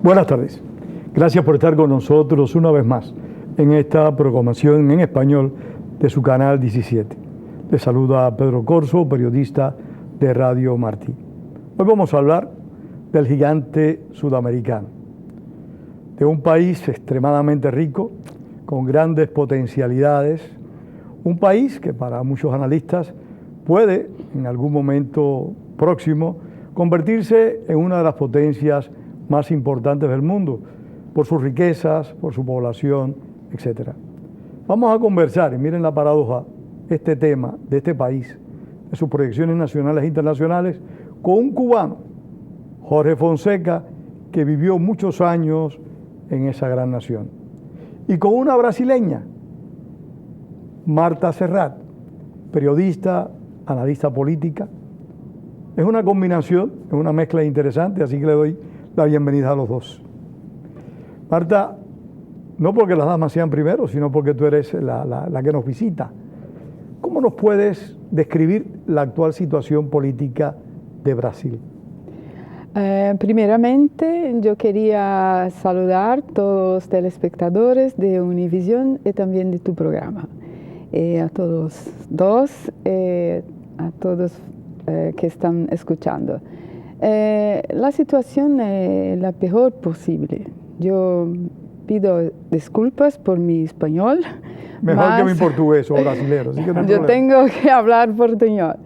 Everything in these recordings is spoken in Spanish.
Buenas tardes. Gracias por estar con nosotros una vez más en esta programación en español de su canal 17. Les saluda Pedro Corso, periodista de Radio Martí. Hoy vamos a hablar del gigante sudamericano, de un país extremadamente rico, con grandes potencialidades, un país que para muchos analistas puede en algún momento próximo convertirse en una de las potencias más importantes del mundo, por sus riquezas, por su población, etc. Vamos a conversar, y miren la paradoja, este tema de este país, de sus proyecciones nacionales e internacionales, con un cubano, Jorge Fonseca, que vivió muchos años en esa gran nación, y con una brasileña, Marta Serrat, periodista, analista política. Es una combinación, es una mezcla interesante, así que le doy la bienvenida a los dos. Marta, no porque las damas sean primero, sino porque tú eres la que nos visita. ¿Cómo nos puedes describir la actual situación política de Brasil? Primeramente, yo quería saludar a todos los telespectadores de Univisión y también de tu programa. A todos dos, a todos que están escuchando. La situación es la peor posible. Yo pido disculpas por mi español. Mejor que mi portugués o brasilero. Así que no hay yo problema. tengo que hablar portuñol.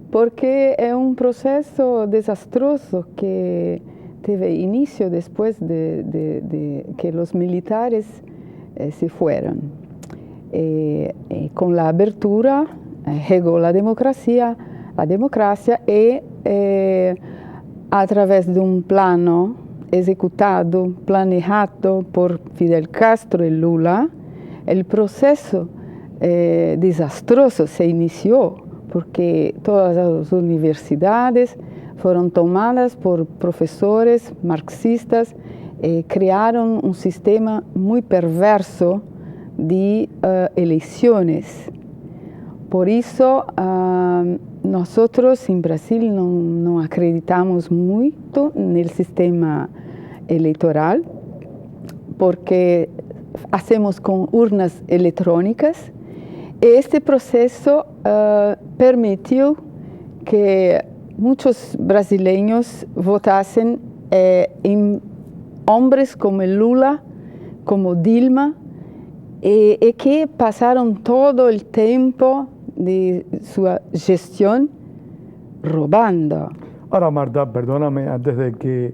Porque es un proceso desastroso que tuvo inicio después de que los militares se fueron. Con la apertura llegó la democracia y a través de un plano ejecutado, planeado por Fidel Castro y Lula, el proceso desastroso se inició porque todas las universidades fueron tomadas por profesores marxistas y crearon un sistema muy perverso de elecciones. Por eso nosotros en Brasil no acreditamos mucho en el sistema electoral porque hacemos con urnas electrónicas. Este proceso permitió que muchos brasileños votasen en hombres como Lula, como Dilma, y que pasaron todo el tiempo de su gestión robando. Ahora, Marta, perdóname, antes de que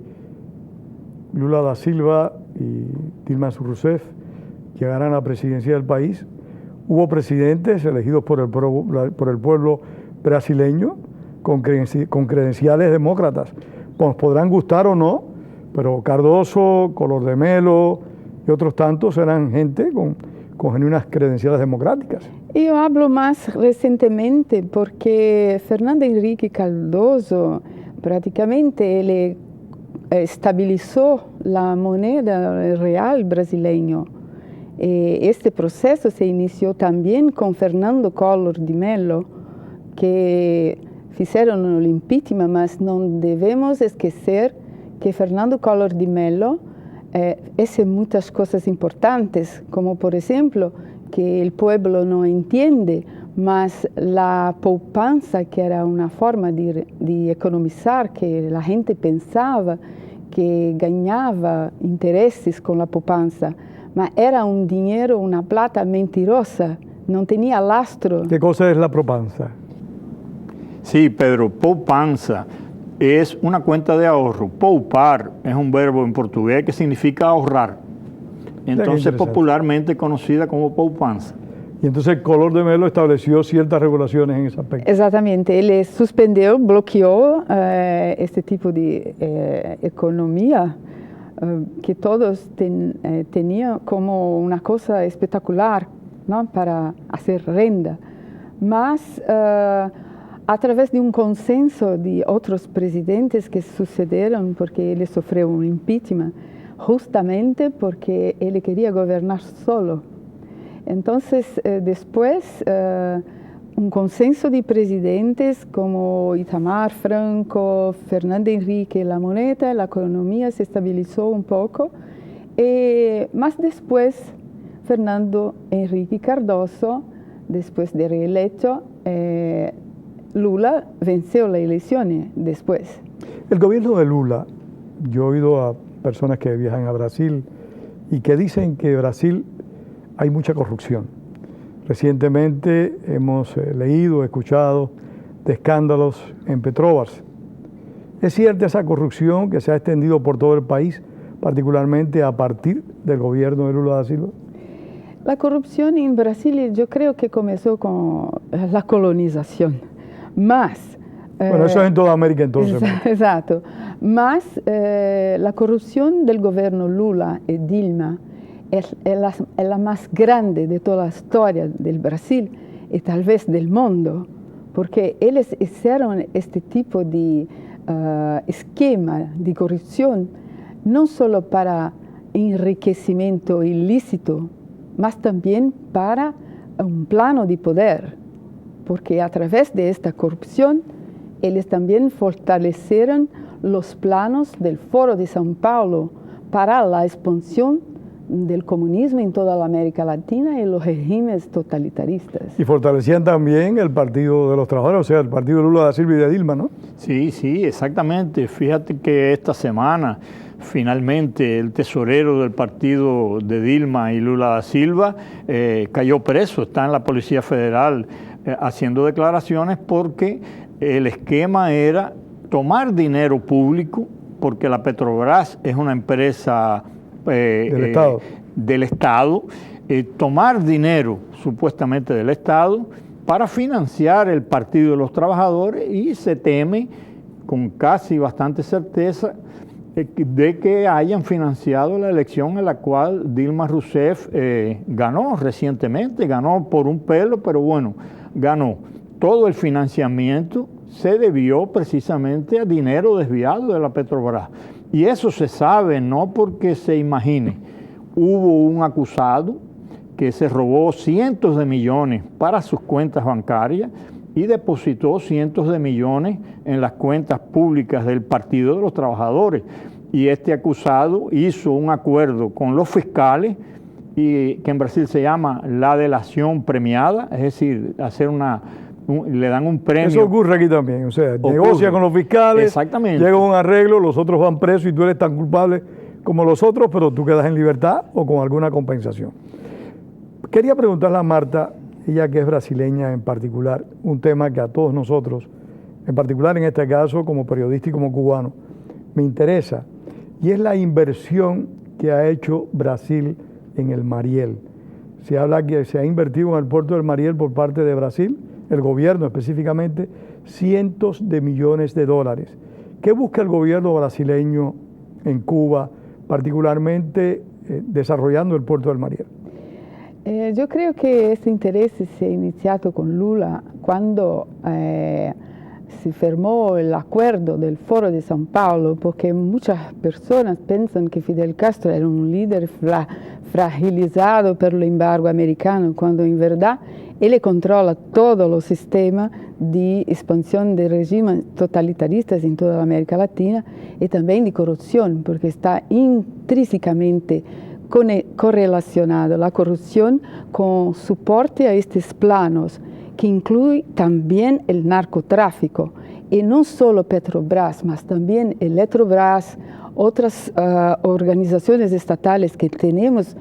Lula da Silva y Dilma Rousseff llegaran a la presidencia del país, hubo presidentes elegidos por el pueblo brasileño con credenciales demócratas. Nos podrán gustar o no, pero Cardoso, Collor de Mello y otros tantos eran gente con genuinas credenciales democráticas. Yo hablo más recientemente porque Fernando Henrique Cardoso prácticamente él estabilizó la moneda real brasileño. Este proceso se inició también con Fernando Collor de Mello, que hicieron el impeachment, mas no debemos esquecer que Fernando Collor de Mello hace muchas cosas importantes, como por ejemplo que el pueblo no entiende, mas la poupanza, que era una forma de economizar, que la gente pensaba que ganaba intereses con la poupanza, mas era un dinero, una plata mentirosa, no tenía lastro. ¿Qué cosa es la poupanza? Sí, Pedro, poupanza es una cuenta de ahorro. Poupar es un verbo en portugués que significa ahorrar. Entonces, popularmente conocida como poupanza. Y entonces Collor de Mello estableció ciertas regulaciones en ese aspecto. Exactamente, él suspendió, bloqueó este tipo de economía que todos tenían como una cosa espectacular, ¿no?, para hacer renta. Mas a través de un consenso de otros presidentes que sucedieron, porque él sufrió un impeachment, justamente porque él quería gobernar solo. Entonces, después, un consenso de presidentes como Itamar Franco, Fernando Henrique, la moneda, la economía se estabilizó un poco. Más después, Fernando Henrique Cardoso, después de reelecto, Lula venció las elecciones después. El gobierno de Lula, yo he oído a personas que viajan a Brasil y que dicen que en Brasil hay mucha corrupción. Recientemente hemos leído, escuchado de escándalos en Petrobras. ¿Es cierta esa corrupción que se ha extendido por todo el país, particularmente a partir del gobierno de Lula da Silva? La corrupción en Brasil yo creo que comenzó con la colonización, más... Bueno, eso es en toda América entonces. Exacto, más la corrupción del gobierno Lula y Dilma es la más grande de toda la historia del Brasil y tal vez del mundo, porque ellos hicieron este tipo de esquema de corrupción no solo para enriquecimiento ilícito, más también para un plano de poder, porque a través de esta corrupción ellos también fortalecieron los planos del Foro de São Paulo para la expansión del comunismo en toda la América Latina y los regímenes totalitaristas. Y fortalecían también el Partido de los Trabajadores, o sea, el partido de Lula da Silva y de Dilma, ¿no? Sí, sí, exactamente. Fíjate que esta semana finalmente el tesorero del partido de Dilma y Lula da Silva cayó preso, está en la Policía Federal haciendo declaraciones porque el esquema era tomar dinero público, porque la Petrobras es una empresa del Estado, tomar dinero supuestamente del Estado para financiar el Partido de los Trabajadores, y se teme con casi bastante certeza de que hayan financiado la elección en la cual Dilma Rousseff ganó recientemente, ganó por un pelo, pero bueno, ganó. Todo el financiamiento se debió precisamente a dinero desviado de la Petrobras. Y eso se sabe, no porque se imagine. Hubo un acusado que se robó cientos de millones para sus cuentas bancarias y depositó cientos de millones en las cuentas públicas del Partido de los Trabajadores. Y este acusado hizo un acuerdo con los fiscales, y que en Brasil se llama la delación premiada, es decir, le dan un premio. Eso ocurre aquí también, o sea, negocia con los fiscales, exactamente, llega a un arreglo, los otros van presos y tú eres tan culpable como los otros, pero tú quedas en libertad o con alguna compensación. Quería preguntarle a Marta, ella que es brasileña en particular, un tema que a todos nosotros, en particular en este caso como periodista y como cubano, me interesa, y es la inversión que ha hecho Brasil en el Mariel. Se habla que se ha invertido en el puerto del Mariel por parte de Brasil, el gobierno específicamente, cientos de millones de dólares. ¿Qué busca el gobierno brasileño en Cuba, particularmente desarrollando el puerto del Mariel? Yo creo que este interés se ha iniciado con Lula cuando se firmó el acuerdo del Foro de São Paulo, porque muchas personas piensan que Fidel Castro era un líder fragilizado por el embargo americano, cuando en verdad él controla todo el sistema de expansión de regímenes totalitaristas en toda la América Latina y también de corrupción, porque está intrínsecamente correlacionada la corrupción con soporte a estos planos, que incluye también el narcotráfico, y no solo Petrobras, mas también Eletrobras, otras organizaciones estatales que tenemos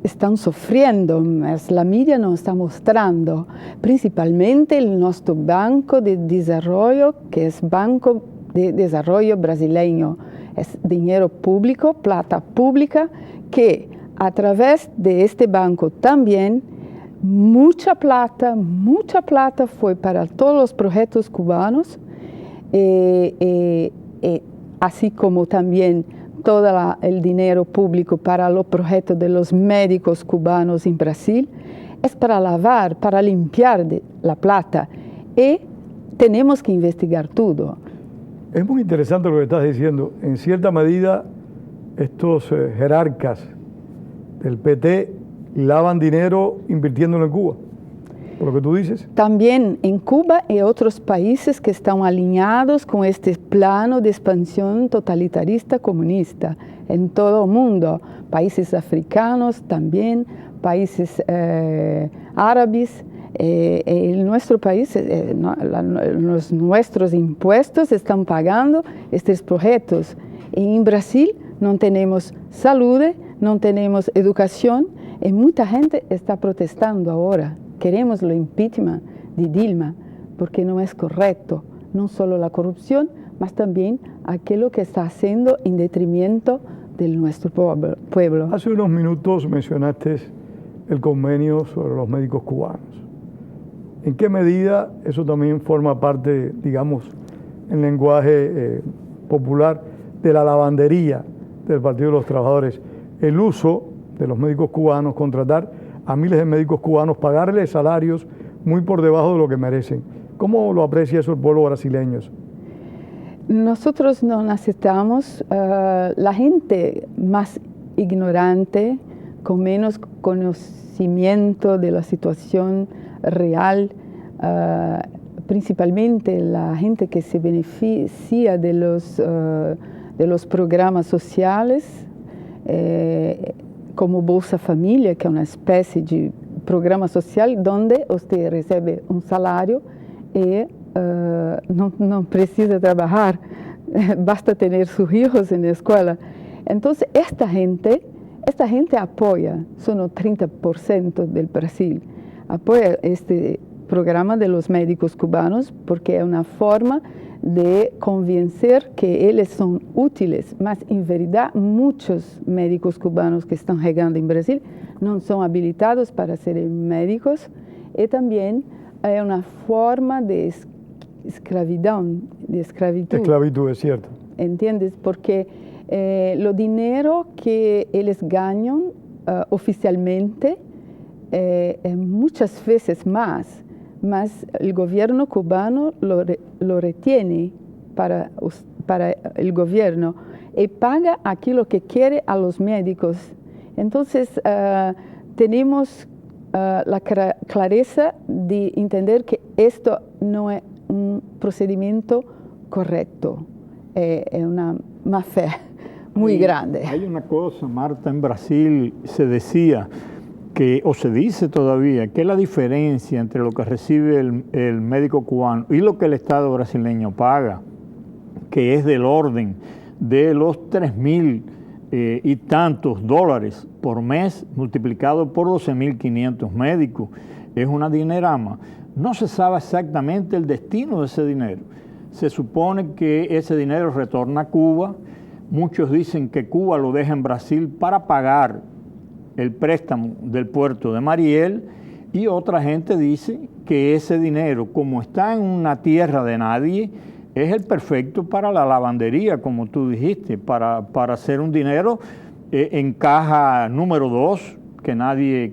están sufriendo, mas la media no está mostrando, principalmente el nuestro Banco de Desarrollo, que es Banco de Desarrollo Brasileño, es dinero público, plata pública, que a través de este banco también mucha plata fue para todos los proyectos cubanos, así como también todo el dinero público para los proyectos de los médicos cubanos en Brasil, es para lavar, para limpiar la plata, y tenemos que investigar todo. Es muy interesante lo que estás diciendo. En cierta medida, estos jerarcas del PT lavan dinero invirtiéndolo en Cuba. por lo que tú dices. También en Cuba y otros países que están alineados con este plano de expansión totalitarista comunista en todo el mundo, países africanos también, países árabes. En nuestro país, nuestros impuestos están pagando estos proyectos. En Brasil no tenemos salud, no tenemos educación y mucha gente está protestando ahora. Queremos el impeachment de Dilma porque no es correcto, no solo la corrupción, mas también aquello que está haciendo en detrimento de nuestro pueblo. Hace unos minutos mencionaste el convenio sobre los médicos cubanos. ¿En qué medida eso también forma parte, digamos, en lenguaje popular, de la lavandería del Partido de los Trabajadores? El uso de los médicos cubanos, contratar a miles de médicos cubanos, pagarles salarios muy por debajo de lo que merecen. ¿Cómo lo aprecia eso el pueblo brasileño? Nosotros no aceptamos la gente más ignorante, con menos conocimiento de la situación real, principalmente la gente que se beneficia de los programas sociales, como Bolsa Familia, que es una especie de programa social donde usted recibe un salario y no precisa trabajar, basta tener sus hijos en la escuela. Entonces, esta gente apoya, son el 30% del Brasil, apoya este programa de los médicos cubanos porque es una forma de convencer que ellos son útiles, mas en verdad muchos médicos cubanos que están llegando en Brasil no son habilitados para ser médicos y también es una forma de esclavitud. Esclavitud, es cierto. ¿Entiendes? Porque lo dinero que ellos ganan oficialmente es muchas veces más el gobierno cubano lo retiene para el gobierno y paga aquello que quiere a los médicos. Entonces, tenemos la clareza de entender que esto no es un procedimiento correcto, es una má-fe muy grande. Hay una cosa, Marta, en Brasil se decía o se dice todavía, que la diferencia entre lo que recibe el médico cubano y lo que el Estado brasileño paga, que es del orden de los 3.000 y tantos dólares por mes, multiplicado por 12.500 médicos, es una dinerama. No se sabe exactamente el destino de ese dinero. Se supone que ese dinero retorna a Cuba. Muchos dicen que Cuba lo deja en Brasil para pagar el préstamo del puerto de Mariel, y otra gente dice que ese dinero, como está en una tierra de nadie, es el perfecto para la lavandería, como tú dijiste, para hacer un dinero en caja número 2, que nadie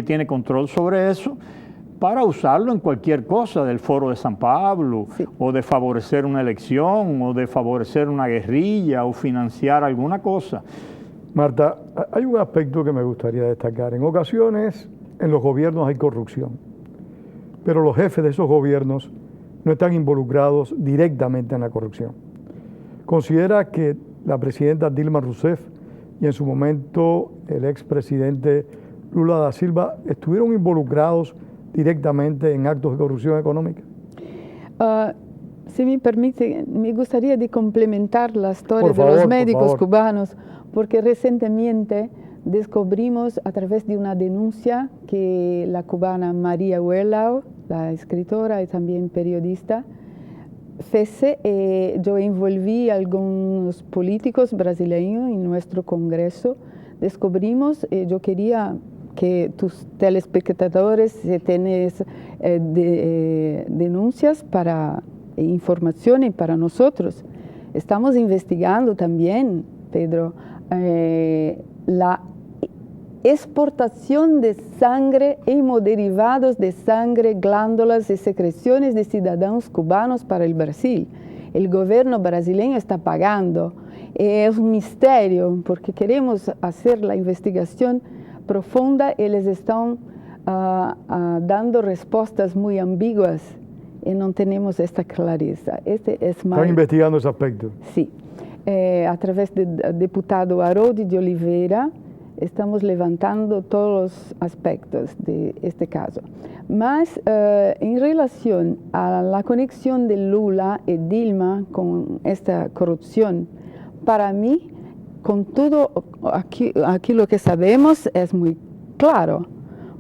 tiene control sobre eso, para usarlo en cualquier cosa del Foro de San Pablo, sí, o de favorecer una elección, o de favorecer una guerrilla, o financiar alguna cosa. Marta, hay un aspecto que me gustaría destacar. En ocasiones en los gobiernos hay corrupción, pero los jefes de esos gobiernos no están involucrados directamente en la corrupción. ¿Considera que la presidenta Dilma Rousseff y en su momento el expresidente Lula da Silva estuvieron involucrados directamente en actos de corrupción económica? Si me permite, me gustaría de complementar la historia de los médicos cubanos, porque recientemente descubrimos a través de una denuncia que la cubana María Huelao, la escritora y también periodista, yo envolví a algunos políticos brasileños en nuestro congreso. Descubrimos, yo quería que tus telespectadores tengan denuncias para información para nosotros. Estamos investigando también, Pedro, la exportación de sangre y hemoderivados de sangre, glándulas y secreciones de ciudadanos cubanos para el Brasil. El gobierno brasileño está pagando. Es un misterio porque queremos hacer la investigación profunda. Ellos están dando respuestas muy ambiguas y no tenemos esta clareza. Están investigando ese aspecto. Sí. A través del diputado Haroldo de Oliveira, estamos levantando todos los aspectos de este caso. Mas en relación a la conexión de Lula y Dilma con esta corrupción, para mí, con todo aquí lo que sabemos es muy claro,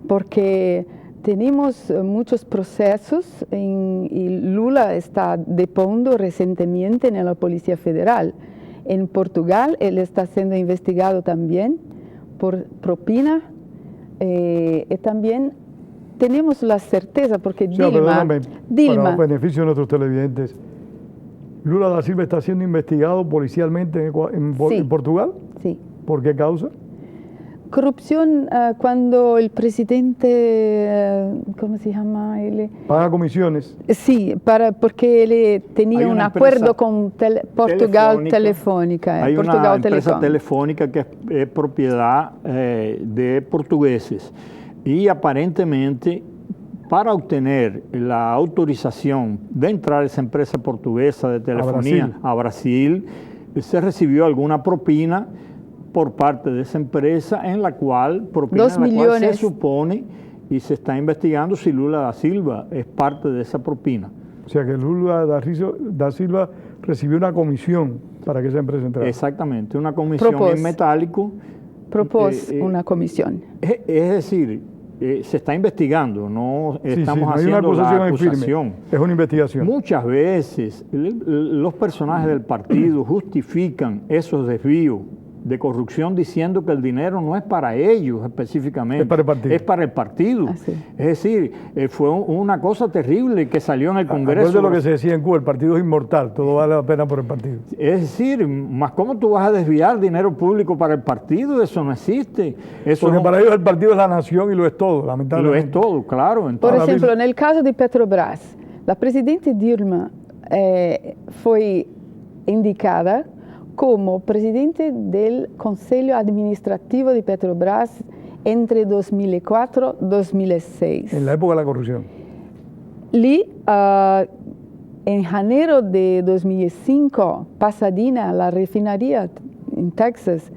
porque tenemos muchos procesos y Lula está depondo recientemente en la Policía Federal. En Portugal, él está siendo investigado también por propina y también tenemos la certeza, porque Dilma... Para beneficio de nuestros televidentes, ¿Lula da Silva está siendo investigado policialmente en Portugal? Sí. ¿Por qué causa? Corrupción cuando el presidente, ¿cómo se llama él? Paga comisiones. Sí, porque él tenía un acuerdo con Portugal Telefónica. Hay Portugal una empresa Telecom. telefónica que es propiedad de portugueses y aparentemente para obtener la autorización de entrar a esa empresa portuguesa de telefonía a Brasil se recibió alguna propina por parte de esa empresa en la cual, se supone y se está investigando si Lula da Silva es parte de esa propina. O sea que Lula da Silva recibió una comisión para que esa empresa entrara. Exactamente, una comisión en metálico. Una comisión. Es decir, se está investigando, no estamos haciendo la acusación. Es una investigación. Muchas veces los personajes del partido justifican esos desvíos de corrupción diciendo que el dinero no es para ellos específicamente, es para el partido. Es para el partido. Es decir, fue una cosa terrible que salió en el Congreso. Acuérdate lo que se decía en Cuba, el partido es inmortal, todo vale la pena por el partido. Es decir, más ¿cómo tú vas a desviar dinero público para el partido? Eso no existe. Porque para ellos el partido es la nación y lo es todo, lamentablemente. Lo es todo, claro. Por ejemplo, en el caso de Petrobras, la presidenta Dilma fue indicada como presidente del Consejo Administrativo de Petrobras entre 2004 y 2006. En la época de la corrupción. En enero de 2005, Pasadena, la refinería en Texas,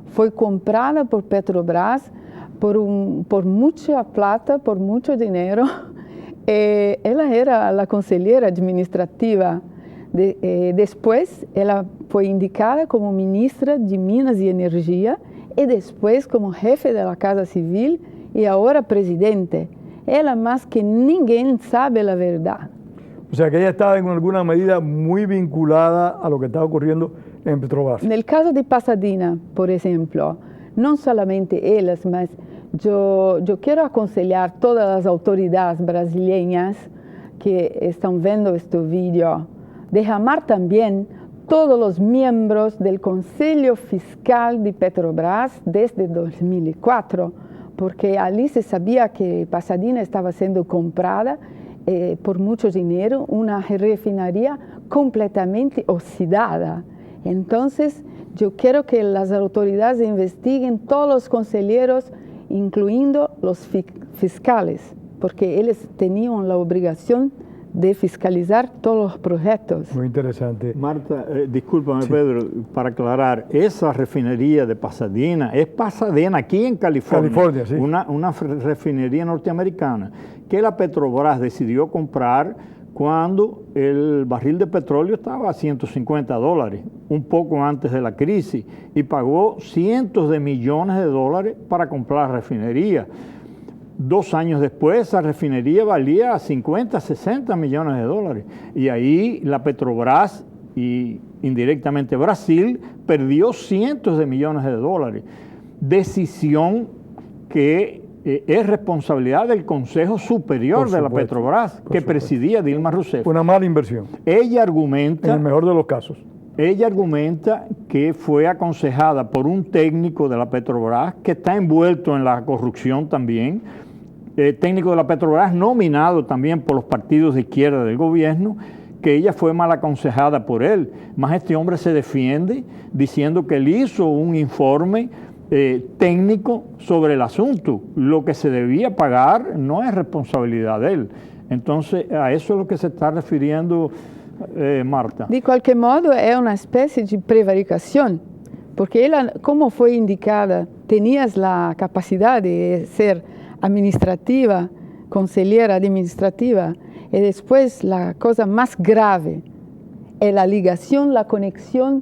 fue comprada por Petrobras por mucha plata, por mucho dinero. Ella era la consejera administrativa. Después, ella fue indicada como ministra de Minas y Energía y después como jefe de la Casa Civil y ahora presidente. Ella más que ninguém sabe la verdad. O sea que ella estaba en alguna medida muy vinculada a lo que estaba ocurriendo en Petrobras. En el caso de Pasadena, por ejemplo, no solamente ellas, mas yo quiero aconsejar todas las autoridades brasileñas que están viendo este vídeo de llamar también todos los miembros del Consejo Fiscal de Petrobras desde 2004, porque allí se sabía que Pasadena estaba siendo comprada por mucho dinero, una refinería completamente oxidada. Entonces, yo quiero que las autoridades investiguen todos los consejeros, incluyendo los fiscales, porque ellos tenían la obligación de fiscalizar todos los proyectos. Muy interesante. Marta, discúlpame, sí. Pedro, para aclarar, esa refinería de Pasadena, es Pasadena, aquí en California, sí. una refinería norteamericana que la Petrobras decidió comprar cuando el barril de petróleo estaba a $150, un poco antes de la crisis, y pagó cientos de millones de dólares para comprar la refinería. 2 años después, esa refinería valía 50, 60 millones de dólares. Y ahí la Petrobras y indirectamente Brasil perdió cientos de millones de dólares. Decisión que es responsabilidad del Consejo Superior de la Petrobras, que presidía Dilma Rousseff. Una mala inversión. Ella argumenta... En el mejor de los casos. Ella argumenta que fue aconsejada por un técnico de la Petrobras que está envuelto en la corrupción también, técnico de la Petrobras nominado también por los partidos de izquierda del gobierno, que ella fue mal aconsejada por él. Más este hombre se defiende diciendo que él hizo un informe técnico sobre el asunto. Lo que se debía pagar no es responsabilidad de él. Entonces, a eso es lo que se está refiriendo Marta. De qualquer modo, é uma espécie de prevaricação, porque ela, como foi indicada, tenías a capacidade de ser administrativa, conselheira administrativa, e depois a coisa mais grave é a ligação, a conexão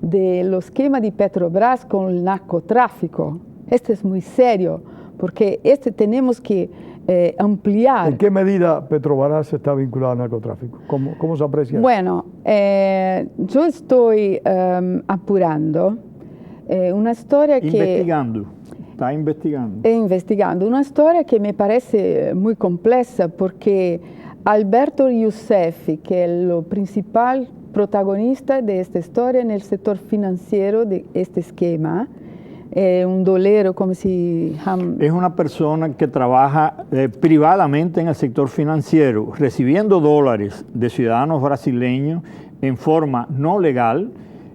do esquema de Petrobras com o narcotráfico. Este é muito sério, porque temos que ampliar. ¿En qué medida Petrobras está vinculado al narcotráfico? ¿Cómo se aprecia? Bueno, yo estoy apurando una historia que... Está investigando. Investigando. Una historia que me parece muy compleja porque Alberto Youssef, que es el principal protagonista de esta historia en el sector financiero de este esquema, un dolero, como si... Es una persona que trabaja privadamente en el sector financiero, recibiendo dólares de ciudadanos brasileños en forma no legal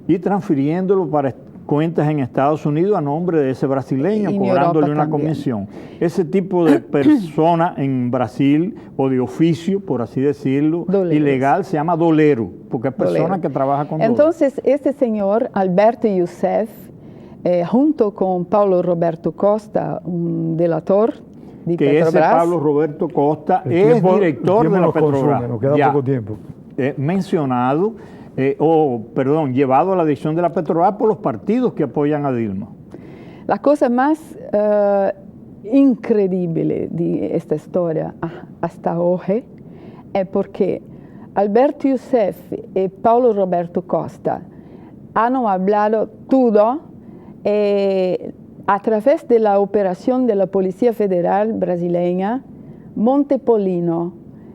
y transfiriéndolo para cuentas en Estados Unidos a nombre de ese brasileño, cobrándole una comisión. Ese tipo de persona en Brasil, o de oficio, por así decirlo, ilegal, se llama dolero, porque es persona que trabaja con dólares. Entonces, este señor, Alberto Youssef, junto con Paulo Roberto Costa, un delator de Petrobras. Ese Paulo Roberto Costa es director de la Petrobras. Nos queda poco tiempo. Mencionado, llevado a la dirección de la Petrobras por los partidos que apoyan a Dilma. La cosa más increíble de esta historia hasta hoy es porque Alberto Youssef y Paulo Roberto Costa han hablado todo a través de la operación de la Policía Federal brasileña, Montepolino,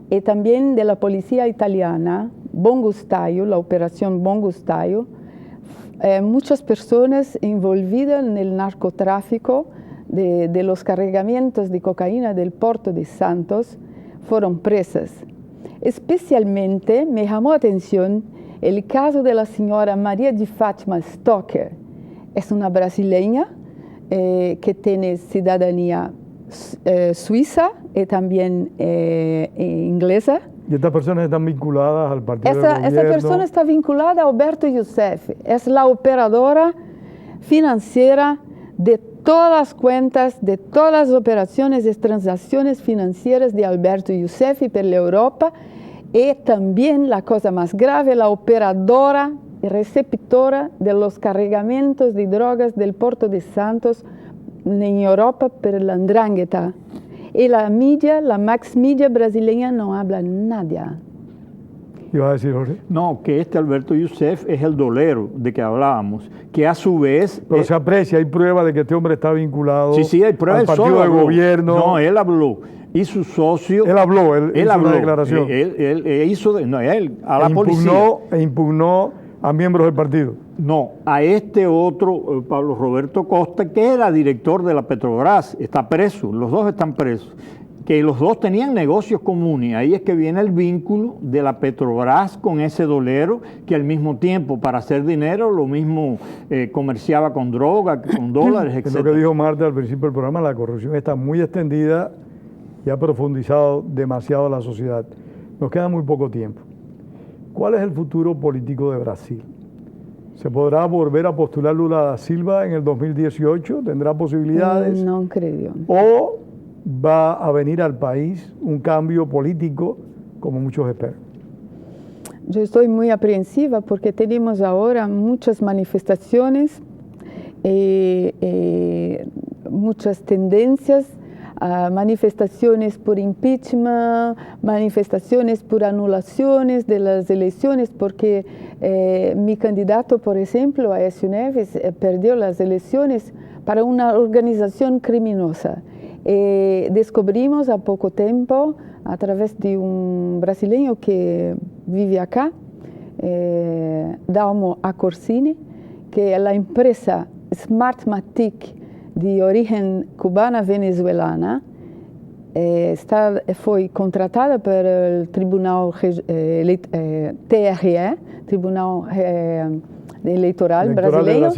y también de la Policía Italiana, Bom Gustaio, la operación Bom Gustaio, muchas personas envolvidas en el narcotráfico de los cargamentos de cocaína del puerto de Santos fueron presas. Especialmente me llamó la atención el caso de la señora María de Fátima Stocker. Es una brasileña que tiene ciudadanía suiza y también inglesa. ¿Y estas personas están vinculadas al partido del gobierno? Esa persona está vinculada a Alberto Youssef. Es la operadora financiera de todas las cuentas, de todas las operaciones y transacciones financieras de Alberto Youssef por la Europa. Y también, la cosa más grave, la operadora y receptora de los cargamentos de drogas del puerto de Santos en Europa por la Ndrangheta. Y la media, la max media brasileña no habla nada. ¿Iba a decir, Jorge? No, que este Alberto Youssef es el dolero de que hablábamos, que a su vez... Pero se aprecia, hay prueba de que este hombre está vinculado hay prueba, al partido del gobierno. No, él habló. Y su socio... Él habló, él hizo habló, una declaración. Él hizo, a la policía. Impugnó a miembros del partido. No, a este otro, Pablo Roberto Costa, que era director de la Petrobras, está preso, los dos están presos, que los dos tenían negocios comunes. Ahí es que viene el vínculo de la Petrobras con ese dolero, que al mismo tiempo, para hacer dinero, lo mismo comerciaba con droga, con dólares, etc. Es lo que dijo Marta al principio del programa, la corrupción está muy extendida y ha profundizado demasiado la sociedad. Nos queda muy poco tiempo. ¿Cuál es el futuro político de Brasil? ¿Se podrá volver a postular Lula da Silva en el 2018? ¿Tendrá posibilidades? No creo. ¿O va a venir al país un cambio político como muchos esperan? Yo estoy muy aprensiva porque tenemos ahora muchas manifestaciones, muchas tendencias, manifestaciones por impeachment, manifestaciones por anulaciones de las elecciones, porque mi candidato, por ejemplo, Aécio Neves, perdió las elecciones para una organización criminosa. Descubrimos a poco tiempo, a través de un brasileño que vive acá, Dalmo Acorsini, que la empresa Smartmatic, de origen cubana-venezuelana, foi contratada pelo Tribunal TRE, Tribunal Eleitoral Brasileiro,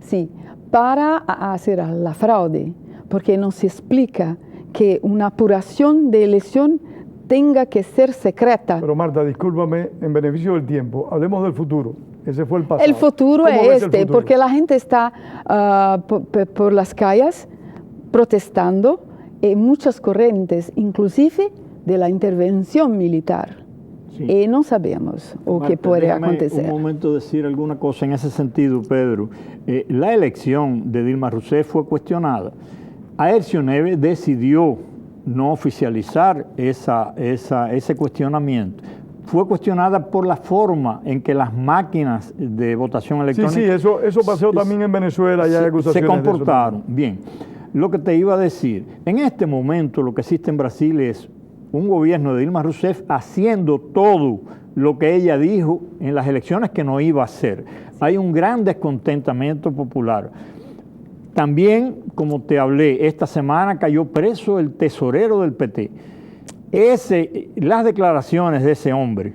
sim, para hacer la fraude, porque no se explica que una apuración de elección tenga que ser secreta. Pero Marta, discúlpame, en beneficio del tiempo, hablemos del futuro. Ese fue el pasado. El futuro es este, porque la gente está por las calles protestando, y muchas corrientes, inclusive de la intervención militar. Sí. Y no sabemos qué puede acontecer. Un momento decir alguna cosa en ese sentido, Pedro. La elección de Dilma Rousseff fue cuestionada. Aécio Neves decidió no oficializar ese cuestionamiento. Fue cuestionada por la forma en que las máquinas de votación electrónica... Sí, eso pasó también en Venezuela. Ya hay acusaciones se comportaron. Bien, lo que te iba a decir, en este momento lo que existe en Brasil es un gobierno de Dilma Rousseff haciendo todo lo que ella dijo en las elecciones que no iba a hacer. Hay un gran descontentamiento popular. También, como te hablé, esta semana cayó preso el tesorero del PT. Las declaraciones de ese hombre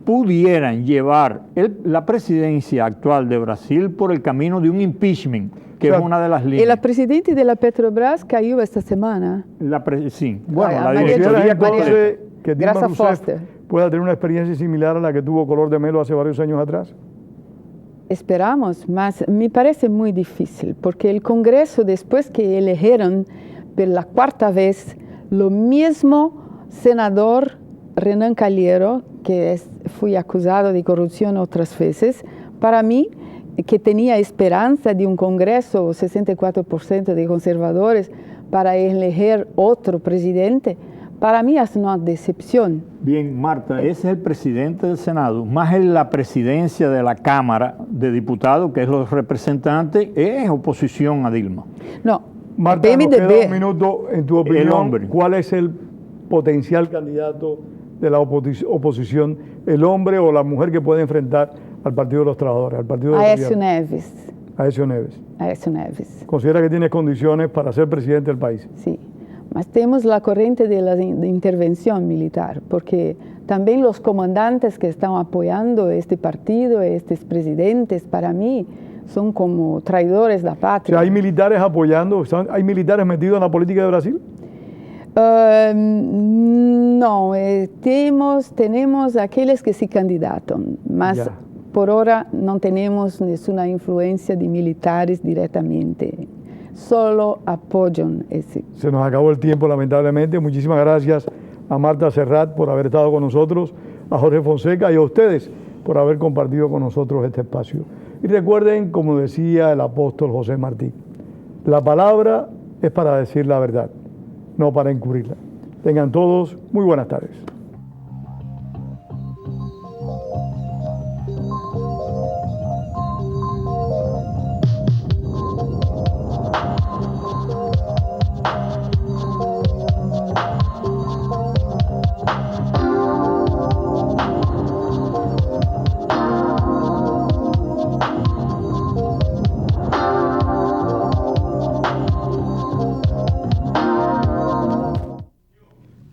pudieran llevar la presidencia actual de Brasil por el camino de un impeachment, que es una de las líneas. El presidente de la Petrobras cayó esta semana. Sí, bueno, la directoría que Dilma Rousseff pueda tener una experiencia similar a la que tuvo Color de Melo hace varios años atrás. Esperamos, mas me parece muy difícil, porque el Congreso, después que eligieron por la cuarta vez lo mismo senador Renan Calheiros, que fue acusado de corrupción otras veces, para mí, que tenía esperanza de un Congreso, 64% de conservadores, para elegir otro presidente, para mí es una decepción. Bien, Marta, ese es el presidente del Senado, más la presidencia de la Cámara de Diputados, que es los representantes, es oposición a Dilma. No, Marta, nos queda un minuto. En tu opinión, ¿cuál es el potencial candidato de la oposición, el hombre o la mujer que puede enfrentar al Partido de los Trabajadores, al Partido del Aécio Neves. Aécio Neves. Aécio Neves. ¿Considera que tiene condiciones para ser presidente del país? Sí, mas tenemos la corriente de la intervención militar, porque también los comandantes que están apoyando este partido, estos presidentes, para mí, son como traidores de la patria. O sea, ¿hay militares apoyando, hay militares metidos en la política de Brasil? No, tenemos aquellos que se candidaton, mas por ahora no tenemos ninguna influencia de militares directamente, solo apoyan ese. Se nos acabó el tiempo, lamentablemente. Muchísimas gracias a Marta Serrat por haber estado con nosotros, a Jorge Fonseca y a ustedes por haber compartido con nosotros este espacio. Y recuerden, como decía el apóstol José Martí, la palabra es para decir la verdad, no para encubrirla. Tengan todos muy buenas tardes.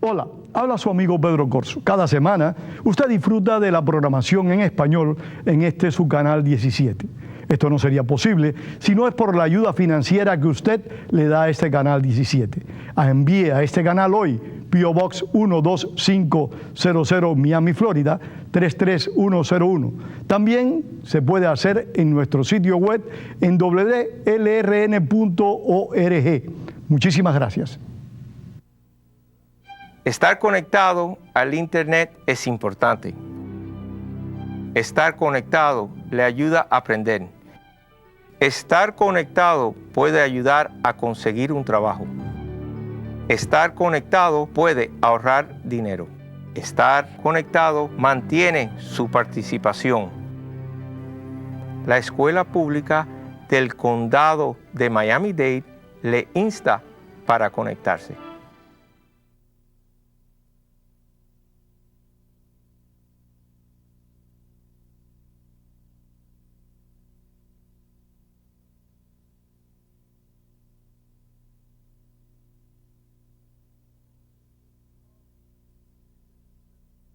Hola, habla su amigo Pedro Corso. Cada semana usted disfruta de la programación en español en su canal 17. Esto no sería posible si no es por la ayuda financiera que usted le da a este canal 17. Envíe a este canal hoy, P.O. Box 12500 Miami, Florida, 33101. También se puede hacer en nuestro sitio web en wlrn.org. Muchísimas gracias. Estar conectado al Internet es importante. Estar conectado le ayuda a aprender. Estar conectado puede ayudar a conseguir un trabajo. Estar conectado puede ahorrar dinero. Estar conectado mantiene su participación. La Escuela Pública del Condado de Miami-Dade le insta para conectarse.